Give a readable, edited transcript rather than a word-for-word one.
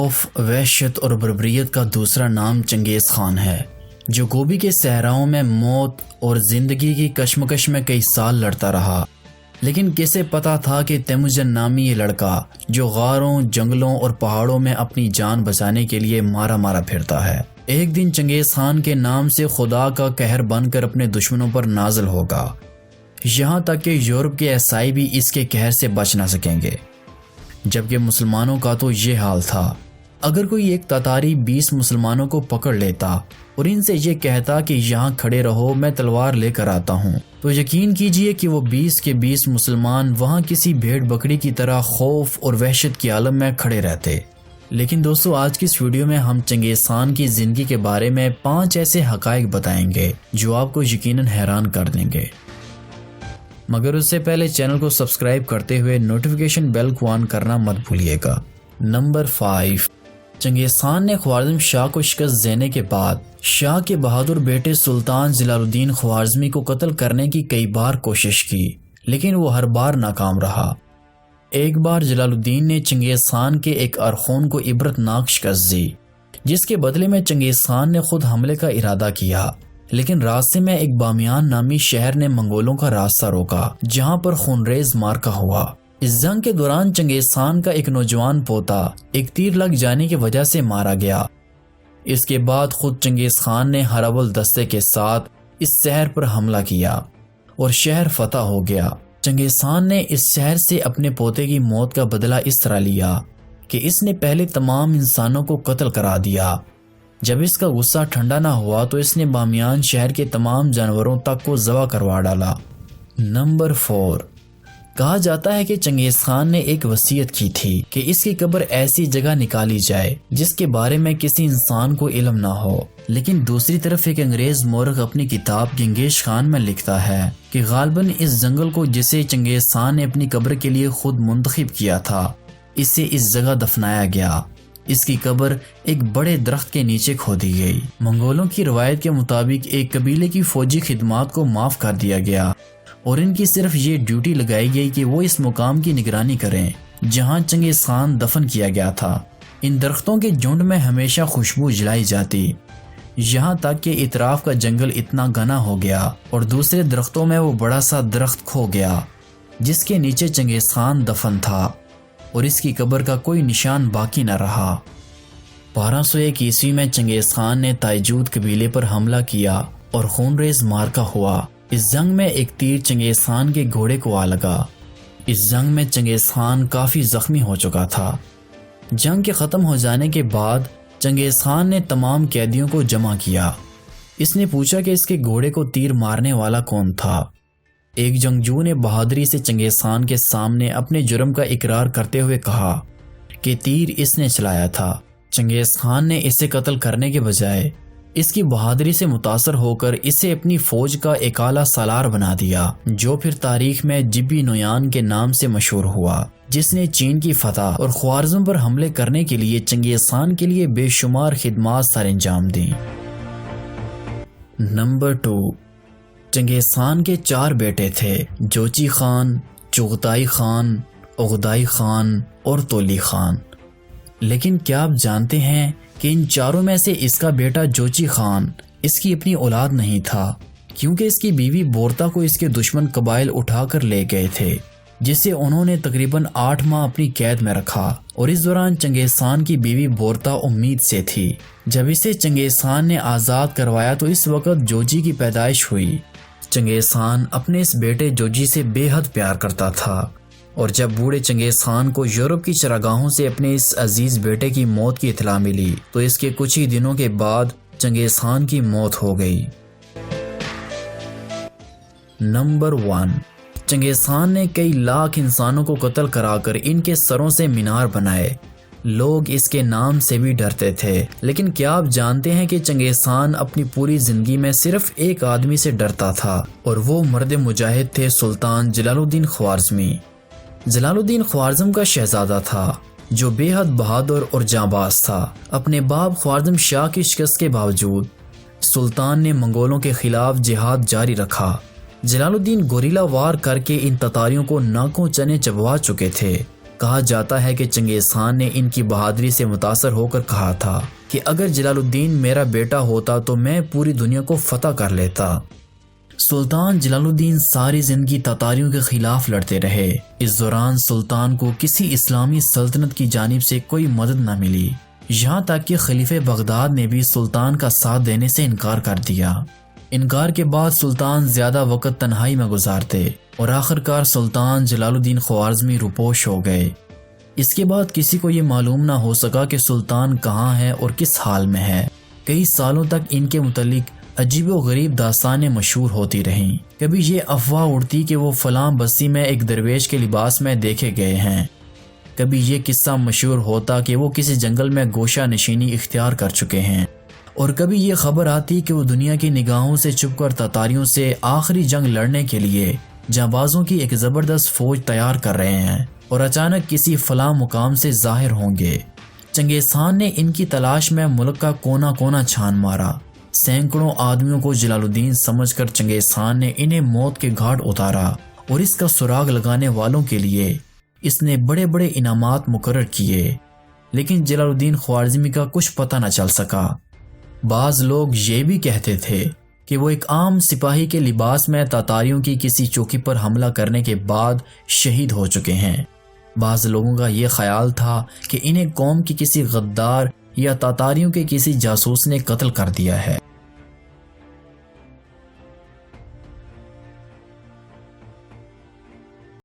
خوف، وحشت اور بربریت کا دوسرا نام چنگیز خان ہے، جو گوبی کے صحراؤں میں موت اور زندگی کی کشمکش میں کئی سال لڑتا رہا۔ لیکن کسے پتا تھا کہ تیموجن نامی یہ لڑکا جو غاروں، جنگلوں اور پہاڑوں میں اپنی جان بچانے کے لیے مارا مارا پھرتا ہے، ایک دن چنگیز خان کے نام سے خدا کا قہر بن کر اپنے دشمنوں پر نازل ہوگا، یہاں تک کہ یورپ کے عیسائی بھی اس کے قہر سے بچ نہ سکیں گے۔ جبکہ مسلمانوں کا تو یہ حال تھا، اگر کوئی ایک تاتاری 20 مسلمانوں کو پکڑ لیتا اور ان سے یہ کہتا کہ یہاں کھڑے رہو، میں تلوار لے کر آتا ہوں، تو یقین کیجئے کہ وہ 20 کے 20 مسلمان وہاں کسی بھیڑ بکری کی طرح خوف اور وحشت کے عالم میں کھڑے رہتے۔ لیکن دوستو، آج کی اس ویڈیو میں ہم چنگیز خان کی زندگی کے بارے میں 5 ایسے حقائق بتائیں گے جو آپ کو یقیناً حیران کر دیں گے، مگر اس سے پہلے چینل کو سبسکرائب کرتے ہوئے نوٹیفیکیشن بیل کو آن کرنا مت بھولیے گا۔ نمبر 5، چنگیز خان نے خوارزم شاہ کو شکست دینے کے بعد شاہ کے بہادر بیٹے سلطان جلال الدین خوارزمی کو قتل کرنے کی کئی بار کوشش کی، لیکن وہ ہر بار ناکام رہا۔ ایک بار جلال الدین نے چنگیز خان کے ایک ارخون کو عبرتناک شکست دی، جس کے بدلے میں چنگیز خان نے خود حملے کا ارادہ کیا، لیکن راستے میں ایک بامیان نامی شہر نے منگولوں کا راستہ روکا، جہاں پر خونریز مارکا ہوا۔ اس جنگ کے دوران چنگیز خان کا ایک نوجوان پوتا ایک تیر لگ جانے کی وجہ سے مارا گیا۔ اس کے بعد خود چنگیز خان نے ہراول دستے کے ساتھ اس شہر پر حملہ کیا اور شہر فتح ہو گیا۔ چنگیز خان نے اس شہر سے اپنے پوتے کی موت کا بدلہ اس طرح لیا کہ اس نے پہلے تمام انسانوں کو قتل کرا دیا۔ جب اس کا غصہ ٹھنڈا نہ ہوا تو اس نے بامیان شہر کے تمام جانوروں تک کو ذبح کروا ڈالا۔ نمبر 4، کہا جاتا ہے کہ چنگیز خان نے ایک وصیت کی تھی کہ اس کی قبر ایسی جگہ نکالی جائے جس کے بارے میں کسی انسان کو علم نہ ہو، لیکن دوسری طرف ایک انگریز مورخ اپنی کتاب گنگیش خان میں لکھتا ہے کہ غالباً اس جنگل کو جسے چنگیز خان نے اپنی قبر کے لیے خود منتخب کیا تھا، اسے اس جگہ دفنایا گیا۔ اس کی قبر ایک بڑے درخت کے نیچے کھودی گئی۔ منگولوں کی روایت کے مطابق ایک قبیلے کی فوجی خدمات کو معاف کر دیا گیا اور ان کی صرف یہ ڈیوٹی لگائی گئی کہ وہ اس مقام کی نگرانی کریں جہاں چنگیز خان دفن کیا گیا تھا۔ ان درختوں کے جھنڈ میں ہمیشہ خوشبو جلائی جاتی، یہاں تک کہ اطراف کا جنگل اتنا گھنا ہو گیا اور دوسرے درختوں میں وہ بڑا سا درخت کھو گیا جس کے نیچے چنگیز خان دفن تھا اور اس کی قبر کا کوئی نشان باقی نہ رہا۔ 1201 عیسوی میں چنگیز خان نے تائجود قبیلے پر حملہ کیا اور خونریز مارکا ہوا۔ اس جنگ میں ایک تیر چنگیز خان کے گھوڑے کو آ لگا۔ اس جنگ میں چنگیز خان کافی زخمی ہو چکا تھا۔ جنگ کے ختم ہو جانے کے بعد چنگیز خان نے تمام قیدیوں کو جمع کیا۔ اس نے پوچھا کہ اس کے گھوڑے کو تیر مارنے والا کون تھا۔ ایک جنگجو نے بہادری سے چنگیز خان کے سامنے اپنے جرم کا اقرار کرتے ہوئے کہا کہ تیر اس نے چلایا تھا۔ چنگیز خان نے اسے قتل کرنے کے بجائے اس کی بہادری سے متاثر ہو کر اسے اپنی فوج کا ایک اعلیٰ سالار بنا دیا، جو پھر تاریخ میں جبی نویان کے نام سے مشہور ہوا، جس نے چین کی فتح اور خوارزم پر حملے کرنے کے لیے چنگیز خان کے لیے بے شمار خدمات سر انجام دیں۔ نمبر 2، چنگیز خان کے 4 بیٹے تھے، جوچی خان، چغتائی خان، اغدائی خان اور تولی خان۔ لیکن کیا آپ جانتے ہیں کہ ان چاروں میں سے اس کا بیٹا جوچی خان اس کی اپنی اولاد نہیں تھا، کیونکہ اس کی بیوی بورتا کو اس کے دشمن قبائل اٹھا کر لے گئے تھے، جسے انہوں نے تقریباً 8 ماہ اپنی قید میں رکھا، اور اس دوران چنگیز خان کی بیوی بورتا امید سے تھی۔ جب اسے چنگیز خان نے آزاد کروایا تو اس وقت جوجی کی پیدائش ہوئی۔ چنگیز خان اپنے اس بیٹے جوجی سے بے حد پیار کرتا تھا، اور جب بوڑھے چنگیز خان کو یورپ کی چراگاہوں سے اپنے اس عزیز بیٹے کی موت کی اطلاع ملی تو اس کے کچھ ہی دنوں کے بعد چنگیز خان کی موت ہو گئی۔ نمبر 1، چنگیز خان نے کئی لاکھ انسانوں کو قتل کرا کر ان کے سروں سے مینار بنائے۔ لوگ اس کے نام سے بھی ڈرتے تھے، لیکن کیا آپ جانتے ہیں کہ چنگیز خان اپنی پوری زندگی میں صرف ایک آدمی سے ڈرتا تھا، اور وہ مرد مجاہد تھے سلطان جلال الدین خوارزمی۔ جلال الدین خوارزم کا شہزادہ تھا جو بے حد بہادر اور جانباز تھا۔ اپنے باپ خوارزم شاہ کی شکست کے باوجود سلطان نے منگولوں کے خلاف جہاد جاری رکھا۔ جلال الدین گوریلا وار کر کے ان تتاریوں کو ناکوں چنے چبوا چکے تھے۔ کہا جاتا ہے کہ چنگیز خان نے ان کی بہادری سے متاثر ہو کر کہا تھا کہ اگر جلال الدین میرا بیٹا ہوتا تو میں پوری دنیا کو فتح کر لیتا۔ سلطان جلال الدین ساری زندگی تاتاریوں کے خلاف لڑتے رہے۔ اس دوران سلطان کو کسی اسلامی سلطنت کی جانب سے کوئی مدد نہ ملی، یہاں تک کہ خلیفہ بغداد نے بھی سلطان کا ساتھ دینے سے انکار کر دیا۔ انکار کے بعد سلطان زیادہ وقت تنہائی میں گزارتے اور آخرکار سلطان جلال الدین خوارزمی روپوش ہو گئے۔ اس کے بعد کسی کو یہ معلوم نہ ہو سکا کہ سلطان کہاں ہے اور کس حال میں ہے۔ کئی سالوں تک ان کے متعلق عجیب و غریب داستانیں مشہور ہوتی رہیں۔ کبھی یہ افواہ اڑتی کہ وہ فلاں بستی میں ایک درویش کے لباس میں دیکھے گئے ہیں، کبھی یہ قصہ مشہور ہوتا کہ وہ کسی جنگل میں گوشہ نشینی اختیار کر چکے ہیں، اور کبھی یہ خبر آتی کہ وہ دنیا کی نگاہوں سے چھپ کر تاتاریوں سے آخری جنگ لڑنے کے لیے جانبازوں کی ایک زبردست فوج تیار کر رہے ہیں اور اچانک کسی فلاں مقام سے ظاہر ہوں گے۔ چنگیز خان نے ان کی تلاش میں ملک کا کونا کونا چھان مارا۔ سینکڑوں آدمیوں کو جلال الدین سمجھ کر چنگیز خان نے انہیں موت کے گھاٹ اتارا، اور اس کا سراغ لگانے والوں کے لیے اس نے بڑے بڑے انعامات مقرر کیے، لیکن جلال الدین خوارزمی کا کچھ پتہ نہ چل سکا۔ بعض لوگ یہ بھی کہتے تھے کہ وہ ایک عام سپاہی کے لباس میں تاتاریوں کی کسی چوکی پر حملہ کرنے کے بعد شہید ہو چکے ہیں۔ بعض لوگوں کا یہ خیال تھا کہ انہیں قوم کی کسی غدار یا تاتاریوں کے کسی جاسوس نے قتل کر دیا ہے۔